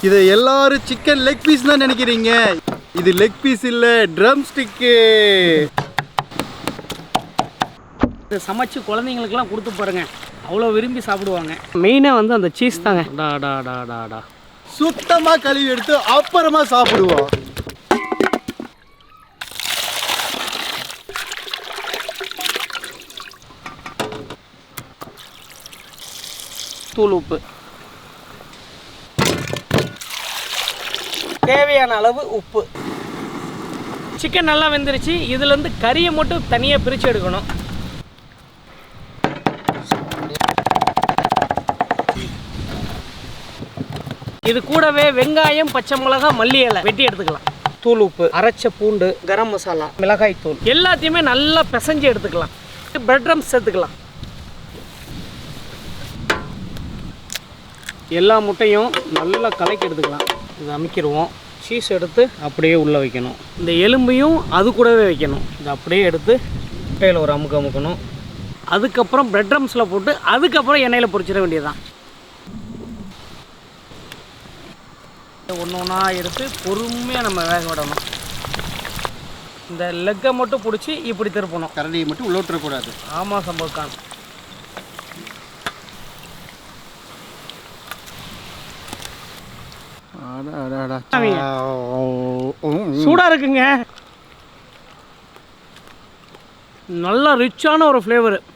இதை எல்லாரும் chicken leg piece தான் நினைக்கிறீங்க. இது லெக் பீஸ் இல்லை, ட்ரம் ஸ்டிக்கு. சமைச்சு குழந்தைங்களுக்குலாம் கொடுத்து பாருங்க, அவ்வளோ விரும்பி சாப்பிடுவாங்க. மெயினாக வந்து அந்த சீஸ் தாங்க. டா சுத்தமாக கழுவி எடுத்து அப்புறமா சாப்பிடுவோம். தூள் உப்பு, தேவையான அளவு உப்பு. சிக்கன் நல்லா வெந்துருச்சு. இதுலேருந்து கறியை மட்டும் தனியாக பிரித்து எடுக்கணும். இது கூடவே வெங்காயம், பச்சை மிளகா, மல்லி இலை வெட்டி எடுத்துக்கலாம். தூள் உப்பு, அரைச்ச பூண்டு, கரம் மசாலா, மிளகாய் தூள் எல்லாத்தையுமே நல்லா பிசைஞ்சு எடுத்துக்கலாம். பிரெட் க்ரம்ஸ் சேர்த்துக்கலாம். எல்லா முட்டையும் நல்லா கலக்கி எடுத்துக்கலாம். இதை அமைக்கிடுவோம். சீஸ் எடுத்து அப்படியே உள்ளே வைக்கணும். இந்த எலும்பையும் அது கூடவே வைக்கணும். இதை அப்படியே எடுத்து முட்டையில் ஒரு அமுக்கு அமுக்கணும். அதுக்கப்புறம் பிரெட் க்ரம்ஸில் போட்டு அதுக்கப்புறம் எண்ணெயில் பொரிச்சிட வேண்டியதுதான். ஒன்று ஒன்றா எடுத்து பொறுமையாக நம்ம வேக விடணும். இந்த லெக்கை மட்டும் பிடிச்சி இப்படி திருப்பணும். கரண்டியை மட்டும் உள்ள விட்டுறக்கூடாது. ஆமாம் சம்பவக்கான். சூடாக இருக்குங்க. நல்லா ரிச்சான ஒரு ஃப்ளேவரு.